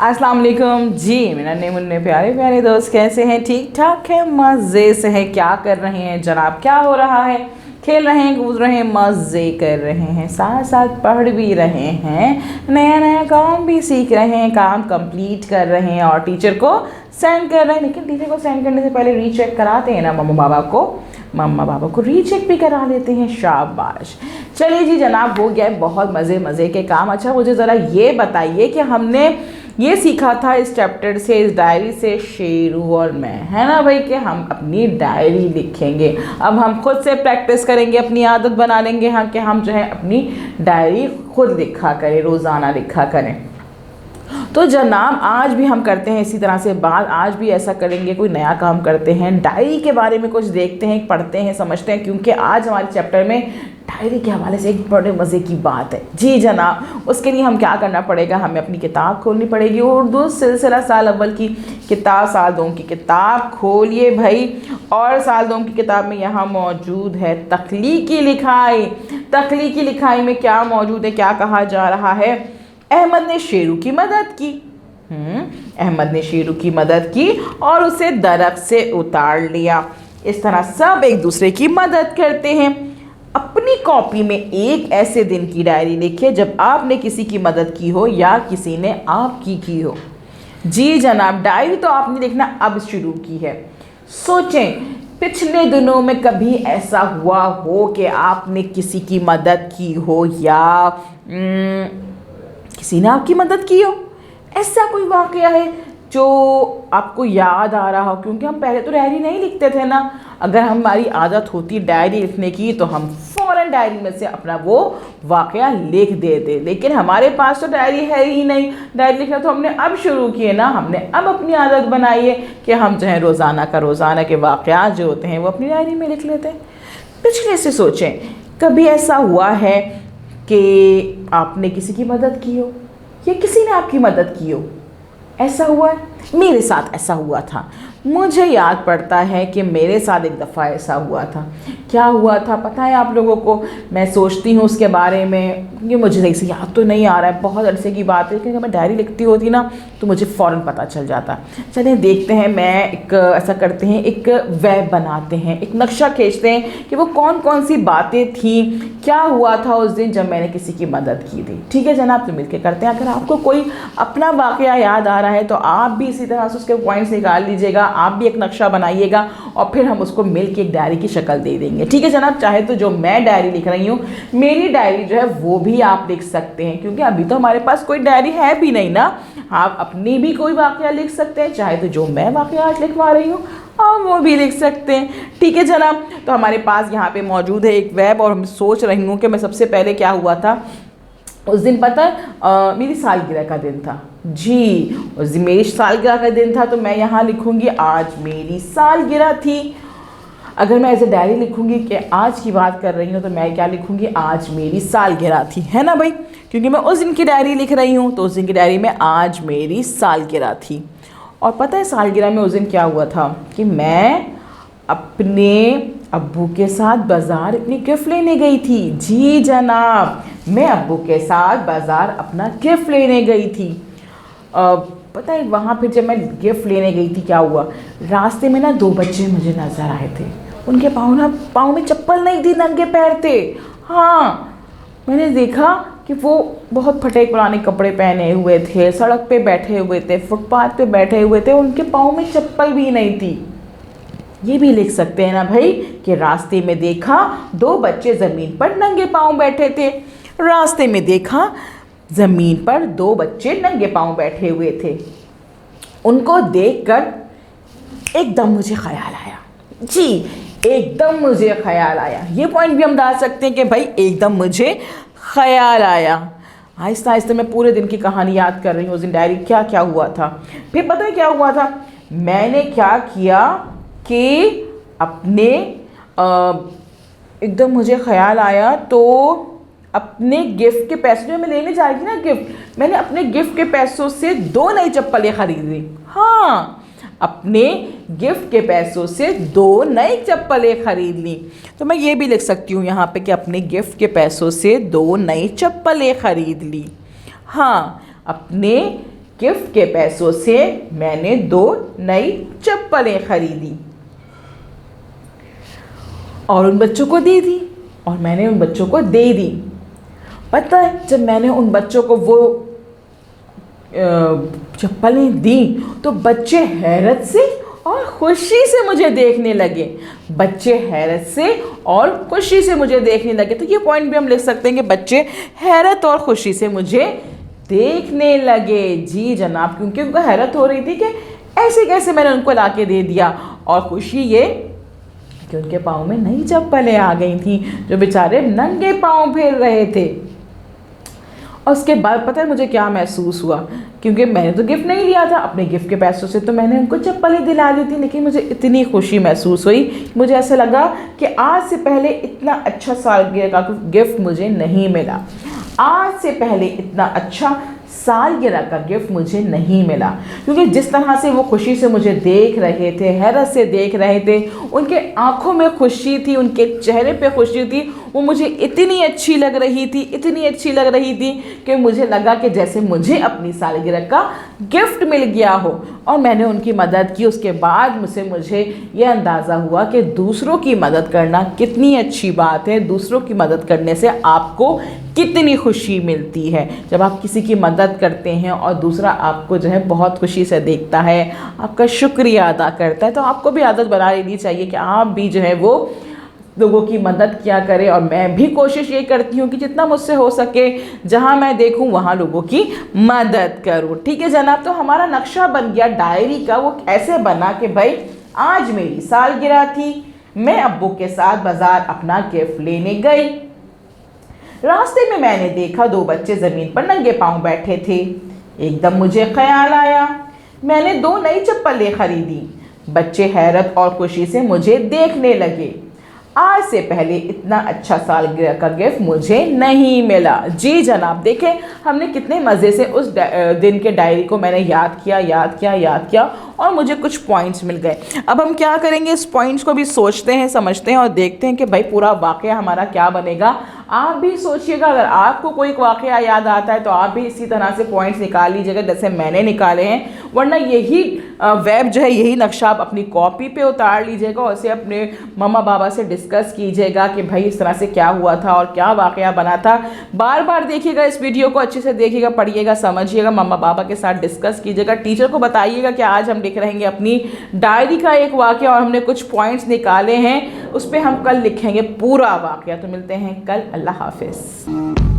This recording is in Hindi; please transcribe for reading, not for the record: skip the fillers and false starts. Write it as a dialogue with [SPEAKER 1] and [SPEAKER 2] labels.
[SPEAKER 1] अस्सलाम वालेकुम जी। मेरा नेम मुन्ने प्यारे प्यारे दोस्त कैसे हैं? ठीक ठाक है, मज़े से हैं। क्या कर रहे हैं जनाब? क्या हो रहा है? खेल रहे हैं, कूद रहे हैं, मज़े कर रहे हैं, साथ साथ पढ़ भी रहे हैं, नया नया काम भी सीख रहे हैं, काम कंप्लीट कर रहे हैं और टीचर को सेंड कर रहे हैं। लेकिन टीचर को सेंड करने से पहले रीचेक कराते हैं ना मम्मा बाबा को रीचेक भी करा लेते हैं। शाबाश। चलिए जी जनाब, हो गया है बहुत मज़े के काम। अच्छा मुझे ज़रा ये बताइए कि हमने ये सीखा था इस चैप्टर से, इस डायरी से, शेरू और मैं, है ना भाई, कि हम अपनी डायरी लिखेंगे। अब हम खुद से प्रैक्टिस करेंगे, अपनी आदत बना लेंगे हाँ कि हम जो है अपनी डायरी खुद लिखा करें, रोज़ाना लिखा करें। तो जनाब आज भी हम करते हैं इसी तरह से बात, आज भी ऐसा करेंगे, कोई नया काम करते हैं, डायरी के बारे में कुछ देखते हैं, पढ़ते हैं, समझते हैं, क्योंकि आज हमारे चैप्टर में डायरी के हवाले से एक बड़े मज़े की बात है जी जनाब। उसके लिए हम क्या करना पड़ेगा, हमें अपनी किताब खोलनी पड़ेगी। उर्दू सिलसिला साल अव्वल की किताब, साल 2 की किताब खोलिए भाई। और साल 2 की किताब में यहाँ मौजूद है तख्लीकी लिखाई। तख्लीकी लिखाई में क्या मौजूद है, क्या कहा जा रहा है? अहमद ने शेरू की मदद की। अहमद ने शेरू की मदद की और उसे दरख्त से उतार लिया। इस तरह सब एक दूसरे की मदद करते हैं। अपनी कॉपी में एक ऐसे दिन की डायरी लिखिए जब आपने किसी की मदद की हो या किसी ने आपकी की हो। जी जनाब, डायरी तो आपने लिखना अब शुरू की है। सोचें, पिछले दिनों में कभी ऐसा हुआ हो कि आपने किसी की मदद की हो या किसी ने आपकी मदद की हो? ऐसा कोई वाक़या है जो आपको याद आ रहा हो? क्योंकि हम पहले तो डायरी नहीं लिखते थे ना। अगर हमारी आदत होती डायरी लिखने की तो हम फ़ौरन डायरी में से अपना वो वाक़या लिख देते, लेकिन हमारे पास तो डायरी है ही नहीं। डायरी लिखना तो हमने अब शुरू किए ना, हमने अब अपनी आदत बनाई है कि हम जो है रोज़ाना के वाक़यात जो होते हैं वो अपनी डायरी में लिख लेते हैं। पिछले से सोचें, कभी ऐसा हुआ है कि आपने किसी की मदद की हो या किसी ने आपकी मदद की हो? ऐसा हुआ है? मेरे साथ ऐसा हुआ था। मुझे याद पड़ता है कि मेरे साथ एक दफ़ा ऐसा हुआ था। क्या हुआ था पता है आप लोगों को? मैं सोचती हूँ उसके बारे में, ये मुझे सही से याद तो नहीं आ रहा है, बहुत अरसे की बात है, क्योंकि मैं डायरी लिखती होती ना तो मुझे फ़ौरन पता चल जाता। चलिए देखते हैं, मैं एक ऐसा करते हैं, एक वेब बनाते हैं, एक नक्शा खींचते हैं कि वो कौन कौन सी बातें थी, क्या हुआ था उस दिन जब मैंने किसी की मदद की थी। ठीक है जनाब, तो मिलकर करते हैं। अगर आपको कोई अपना वाक़या याद आ रहा है तो आप भी इसी तरह से उसके पॉइंट्स निकाल लीजिएगा, आप भी एक नक्शा बनाइएगा और फिर हम उसको मिल के एक डायरी की शक्ल दे देंगे। ठीक है जनाब, चाहे तो जो मैं डायरी लिख रही हूँ, मेरी डायरी जो है वो भी आप लिख सकते हैं, क्योंकि अभी तो हमारे पास कोई डायरी है भी नहीं ना। आप अपनी भी कोई वाक़या लिख सकते हैं, चाहे तो जो मैं वाक़या आज लिखवा रही हूँ आप वो भी लिख सकते हैं। ठीक है जनाब, तो हमारे पास यहाँ पे मौजूद है एक वेब, और हम सोच रही हूँ कि मैं सबसे पहले क्या हुआ था उस दिन, पता है मेरी सालगिरह का दिन था जी। उस दिन मेरी सालगिरह का दिन था, तो मैं यहाँ लिखूँगी आज मेरी सालगिरह थी। अगर मैं ऐसे डायरी लिखूँगी कि आज की बात कर रही हूँ तो मैं क्या लिखूँगी? आज मेरी सालगिरह थी, है ना भाई, क्योंकि मैं उस दिन की डायरी लिख रही हूँ, तो उस दिन की डायरी में आज मेरी सालगिरह थी। और पता है सालगिरह में उस दिन क्या हुआ था कि मैं अपने अब्बू के साथ बाज़ार अपनी गिफ्ट लेने गई थी। जी जनाब, मैं अब्बू के साथ बाज़ार अपना गिफ्ट लेने गई थी। पता है वहाँ फिर जब मैं गिफ्ट लेने गई थी क्या हुआ, रास्ते में ना 2 बच्चे मुझे नज़र आए थे। उनके पाँव में चप्पल नहीं थी, नंगे पैर थे। हाँ, मैंने देखा कि वो बहुत फटे पुराने कपड़े पहने हुए थे, सड़क पे बैठे हुए थे, फुटपाथ पे बैठे हुए थे, उनके पाँव में चप्पल भी नहीं थी। ये भी लिख सकते हैं ना भाई कि रास्ते में देखा 2 बच्चे ज़मीन पर नंगे पाँव बैठे थे। रास्ते में देखा ज़मीन पर 2 बच्चे नंगे पाँव बैठे हुए थे। उनको देखकर एकदम मुझे ख्याल आया जी, एकदम मुझे ख्याल आया। ये पॉइंट भी हम डाल सकते हैं कि भाई एकदम मुझे ख्याल आया। आहिस्ता आहिस्ता मैं पूरे दिन की कहानी याद कर रही हूँ, उस दिन डायरी क्या क्या हुआ था। फिर पता है क्या हुआ था, मैंने क्या किया कि अपने एकदम मुझे ख्याल आया तो अपने गिफ्ट के पैसे जो मैं लेने जा रही थी ना गिफ्ट, मैंने अपने गिफ्ट के पैसों से 2 नई चप्पलें खरीद ली। हाँ, अपने गिफ्ट के पैसों से 2 नई चप्पलें खरीद ली। तो मैं ये भी लिख सकती हूँ यहाँ पे कि अपने गिफ्ट के पैसों से 2 नई चप्पलें खरीद ली। हाँ, अपने गिफ्ट के पैसों से मैंने 2 नई चप्पलें खरीदी और उन बच्चों को दे दी, और मैंने उन बच्चों को दे दी। पता है, जब मैंने उन बच्चों को वो चप्पलें दी तो बच्चे हैरत से और खुशी से मुझे देखने लगे। बच्चे हैरत से और खुशी से मुझे देखने लगे। तो ये पॉइंट भी हम लिख सकते हैं कि बच्चे हैरत और खुशी से मुझे देखने लगे। जी जनाब, क्योंकि उनको हैरत हो रही थी कि ऐसे कैसे मैंने उनको ला के दे दिया, और खुशी ये कि उनके पाँव में नई चप्पलें आ गई थी, जो बेचारे नंगे पाँव फिर रहे थे। और उसके बाद पता है मुझे क्या महसूस हुआ, क्योंकि मैंने तो गिफ्ट नहीं लिया था, अपने गिफ्ट के पैसों से तो मैंने उनको चप्पलें दिला दी थी, लेकिन मुझे इतनी खुशी महसूस हुई, मुझे ऐसा लगा कि आज से पहले इतना अच्छा सालगिरह का गिफ्ट मुझे नहीं मिला। आज से पहले इतना अच्छा सालगिरह का गिफ्ट मुझे नहीं मिला, क्योंकि जिस तरह से वो खुशी से मुझे देख रहे थे, हैरत से देख रहे थे, उनके आंखों में खुशी थी, उनके चेहरे पे खुशी थी, वो मुझे इतनी अच्छी लग रही थी, इतनी अच्छी लग रही थी कि मुझे लगा कि जैसे मुझे अपनी सालगिरह का गिफ्ट मिल गया हो। और मैंने उनकी मदद की। उसके बाद मुझे ये अंदाज़ा हुआ कि दूसरों की मदद करना कितनी अच्छी बात है, दूसरों की मदद करने से आपको कितनी खुशी मिलती है। जब आप किसी की मदद करते हैं और दूसरा आपको जो है बहुत खुशी से देखता है, आपका शुक्रिया अदा करता है, तो आपको भी आदत बना लेनी चाहिए कि आप भी जो है वो लोगों की मदद किया करें। और मैं भी कोशिश ये करती हूँ कि जितना मुझसे हो सके, जहाँ मैं देखूँ वहाँ लोगों की मदद करूँ। ठीक है जनाब, तो हमारा नक्शा बन गया डायरी का। वो ऐसे बना कि भाई आज मेरी सालगिरह थी, मैं अब्बू के साथ बाज़ार अपना गिफ्ट लेने गई। रास्ते में मैंने देखा 2 बच्चे ज़मीन पर नंगे पांव बैठे थे। एकदम मुझे ख्याल आया, मैंने 2 नई चप्पलें खरीदी। बच्चे हैरत और खुशी से मुझे देखने लगे। आज से पहले इतना अच्छा सालगिरह का गिफ्ट मुझे नहीं मिला। जी जनाब, देखें हमने कितने मज़े से उस दिन के डायरी को मैंने याद किया और मुझे कुछ पॉइंट्स मिल गए। अब हम क्या करेंगे, इस पॉइंट्स को भी सोचते हैं, समझते हैं और देखते हैं कि भाई पूरा वाक़या हमारा क्या बनेगा। आप भी सोचिएगा, अगर आपको कोई वाक़या याद आता है तो आप भी इसी तरह से पॉइंट्स निकाल लीजिएगा जैसे मैंने निकाले हैं। वरना यही वेब जो है, यही नक्शा आप अपनी कॉपी पे उतार लीजिएगा और उसे अपने मम्मा बाबा से डिस्कस कीजिएगा कि भाई इस तरह से क्या हुआ था और क्या वाक़या बना था। बार बार देखिएगा इस वीडियो को, अच्छे से देखिएगा, पढ़िएगा, समझिएगा, मम्मा पापा के साथ डिस्कस कीजिएगा। टीचर को बताइएगा कि आज हम लिख रहेंगे अपनी डायरी का एक वाक़या और हमने कुछ पॉइंट्स निकाले हैं, उस पर हम कल लिखेंगे पूरा वाक़या। तो मिलते हैं कल। अल्लाह हाफिज़।